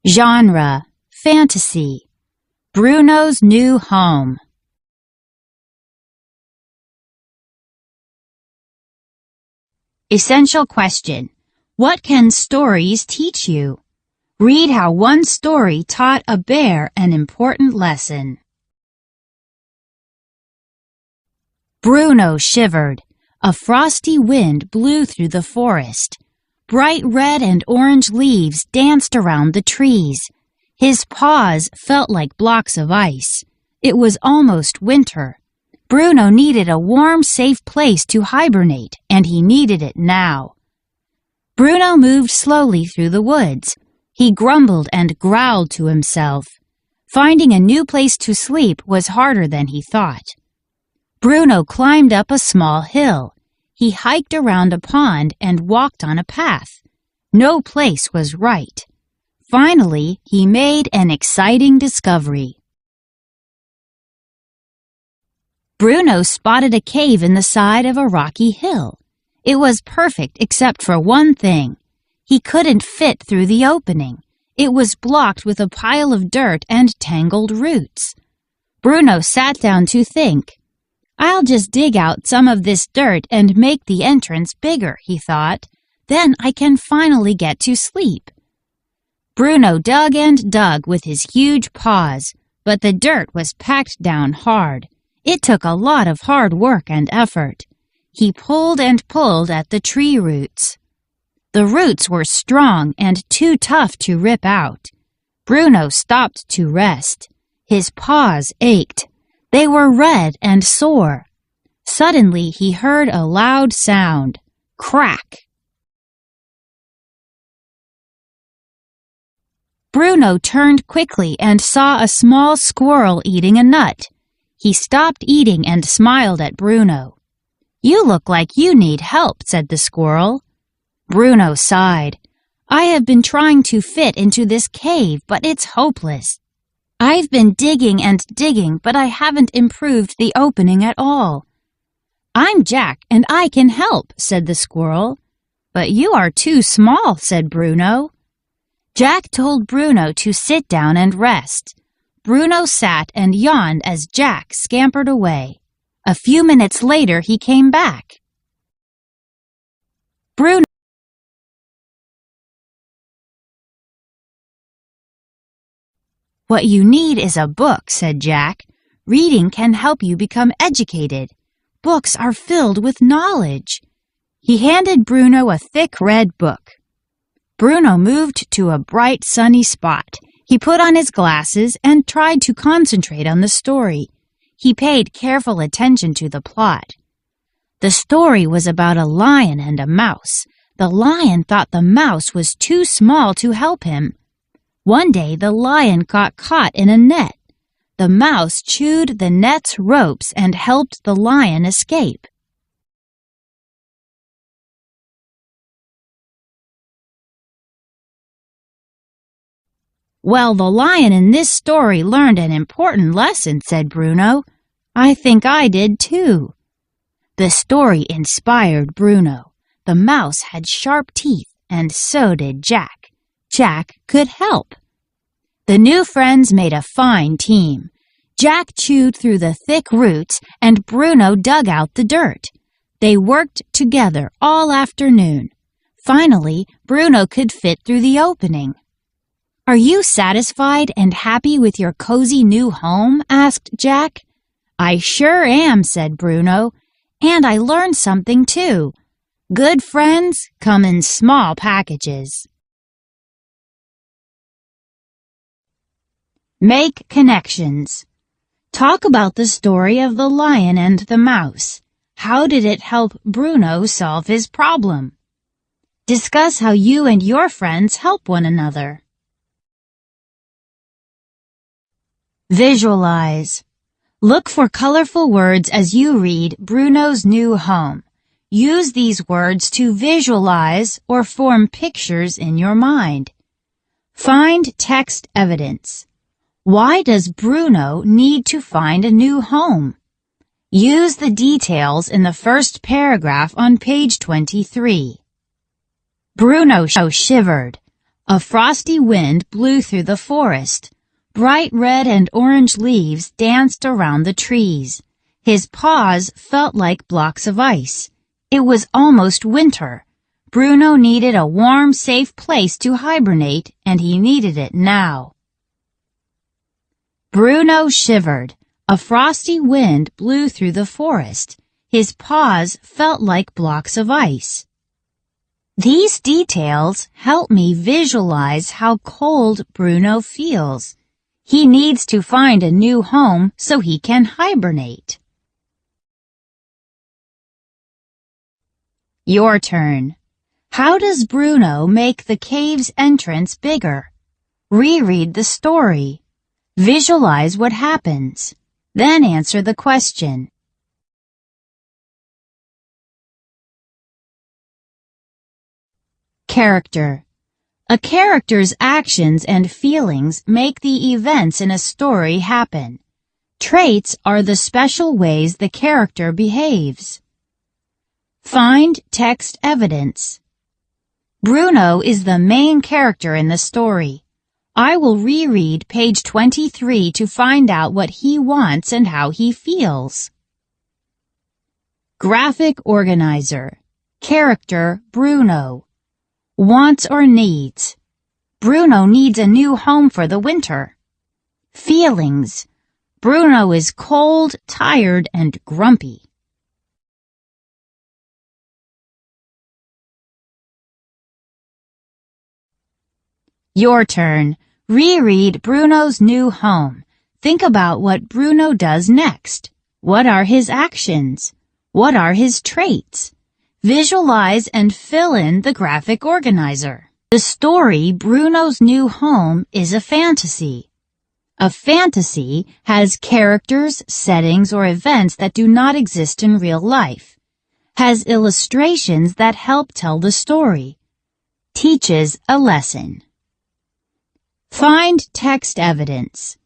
Genre: fantasy. Bruno's New Home. Essential question: what can stories teach you? Read how one story taught a bear an important lesson. Bruno shivered. A frosty wind blew through the forest. Bright red and orange leaves danced around the trees. His paws felt like blocks of ice. It was almost winter. Bruno needed a warm, safe place to hibernate, and he needed it now. Bruno moved slowly through the woods. He grumbled and growled to himself. Finding a new place to sleep was harder than he thought. Bruno climbed up a small hill. He hiked around a pond and walked on a path. No place was right. Finally, he made an exciting discovery. Bruno spotted a cave in the side of a rocky hill. It was perfect except for one thing. He couldn't fit through the opening. It was blocked with a pile of dirt and tangled roots. Bruno sat down to think. "I'll just dig out some of this dirt and make the entrance bigger," he thought. "Then I can finally get to sleep." Bruno dug and dug with his huge paws, but the dirt was packed down hard. It took a lot of hard work and effort. He pulled and pulled at the tree roots. The roots were strong and too tough to rip out. Bruno stopped to rest. His paws ached. They were red and sore. Suddenly he heard a loud sound. Crack! Bruno turned quickly and saw a small squirrel eating a nut. He stopped eating and smiled at Bruno. "You look like you need help," said the squirrel. Bruno sighed. "I have been trying to fit into this cave, but it's hopeless. I've been digging and digging, but I haven't improved the opening at all." "I'm Jack, and I can help," said the squirrel. "But you are too small," said Bruno. Jack told Bruno to sit down and rest. Bruno sat and yawned as Jack scampered away. A few minutes later he came back. Bruno "What you need is a book," said Jack. "Reading can help you become educated. Books are filled with knowledge." He handed Bruno a thick red book. Bruno moved to a bright, sunny spot. He put on his glasses and tried to concentrate on the story. He paid careful attention to the plot. The story was about a lion and a mouse. The lion thought the mouse was too small to help him. One day the lion got caught in a net. The mouse chewed the net's ropes and helped the lion escape. "Well, the lion in this story learned an important lesson," said Bruno. "I think I did too." The story inspired Bruno. The mouse had sharp teeth, and so did Jack. Jack could help. The new friends made a fine team. Jack chewed through the thick roots, and Bruno dug out the dirt. They worked together all afternoon. Finally, Bruno could fit through the opening. "Are you satisfied and happy with your cozy new home?" asked Jack. "I sure am," said Bruno. "And I learned something too. Good friends come in small packages." Make connections. Talk about the story of the lion and the mouse. How did it help Bruno solve his problem? Discuss how you and your friends help one another. Visualize. Look for colorful words as you read Bruno's New Home. Use these words to visualize or form pictures in your mind. Find text evidence. Why does Bruno need to find a new home? Use the details in the first paragraph on page 23. Bruno shivered. A frosty wind blew through the forest. Bright red and orange leaves danced around the trees. His paws felt like blocks of ice. It was almost winter. Bruno needed a warm, safe place to hibernate, and he needed it now. Bruno shivered. A frosty wind blew through the forest. His paws felt like blocks of ice. These details help me visualize how cold Bruno feels. He needs to find a new home so he can hibernate. Your turn. How does Bruno make the cave's entrance bigger? Reread the story. Visualize what happens. Then answer the question. Character. A character's actions and feelings make the events in a story happen. Traits are the special ways the character behaves. Find text evidence. Bruno is the main character in the story. I will reread page 23 to find out what he wants and how he feels. Graphic organizer. Character Bruno. Wants or needs. Bruno needs a new home for the winter. Feelings. Bruno is cold, tired, and grumpy. Your turn. Reread Bruno's new home. Think about what Bruno does next. What are his actions? What are his traits? Visualize and fill in the graphic organizer. The story Bruno's New Home is a fantasy. A fantasy has characters, settings, or events that do not exist in real life. Has illustrations that help tell the story. Teaches a lesson. Find text evidence.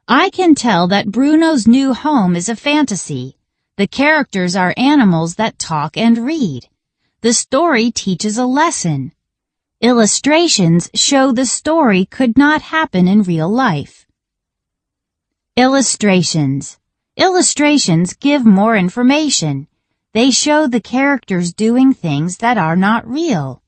I can tell that Bruno's new home is a fantasy. The characters are animals that talk and read. The story teaches a lesson. Illustrations show the story could not happen in real life. Illustrations. Illustrations give more information. They show the characters doing things that are not real.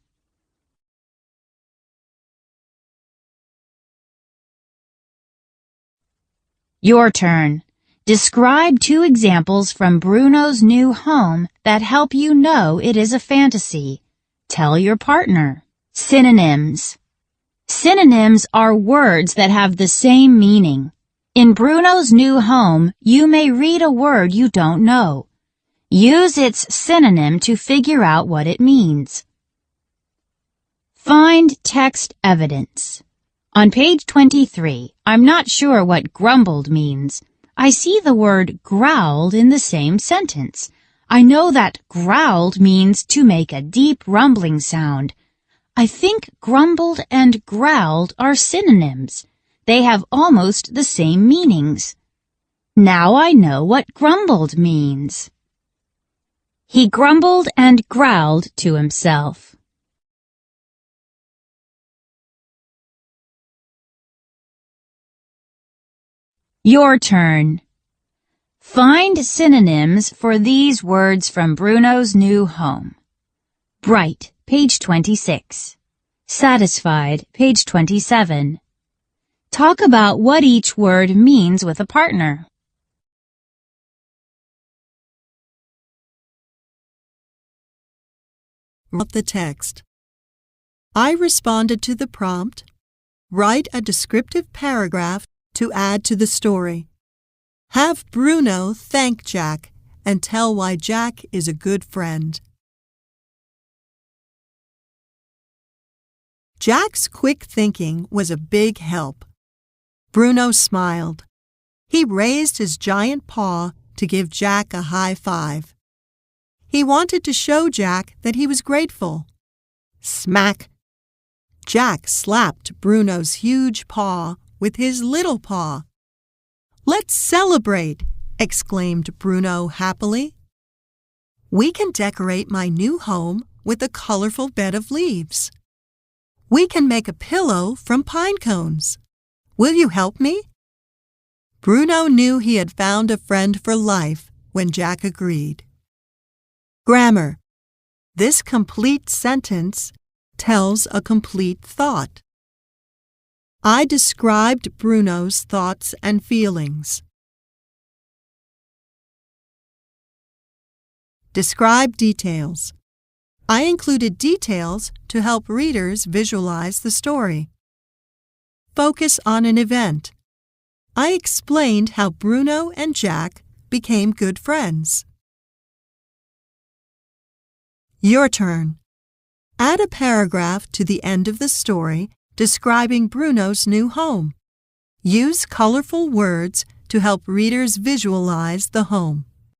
Your turn. Describe 2 examples from Bruno's New Home that help you know it is a fantasy. Tell your partner. Synonyms. Synonyms are words that have the same meaning. In Bruno's New Home, you may read a word you don't know. Use its synonym to figure out what it means. Find text evidence. On page 23, I'm not sure what grumbled means. I see the word growled in the same sentence. I know that growled means to make a deep rumbling sound. I think grumbled and growled are synonyms. They have almost the same meanings. Now I know what grumbled means. He grumbled and growled to himself. Your turn. Find synonyms for these words from Bruno's New Home. Bright, page 26. Satisfied, page 27. Talk about what each word means with a partner. Wrote the text. I responded to the prompt. Write a descriptive paragraph to add to the story. Have Bruno thank Jack and tell why Jack is a good friend. Jack's quick thinking was a big help. Bruno smiled. He raised his giant paw to give Jack a high five. He wanted to show Jack that he was grateful. Smack! Jack slapped Bruno's huge paw with his little paw. Let's celebrate, exclaimed Bruno happily. We can decorate my new home with a colorful bed of leaves. We can make a pillow from pine cones. Will you help me? Bruno knew he had found a friend for life when Jack agreed. Grammar. This complete sentence tells a complete thought. I described Bruno's thoughts and feelings. Describe details. I included details to help readers visualize the story. Focus on an event. I explained how Bruno and Jack became good friends. Your turn. Add a paragraph to the end of the story describing Bruno's new home. Use colorful words to help readers visualize the home.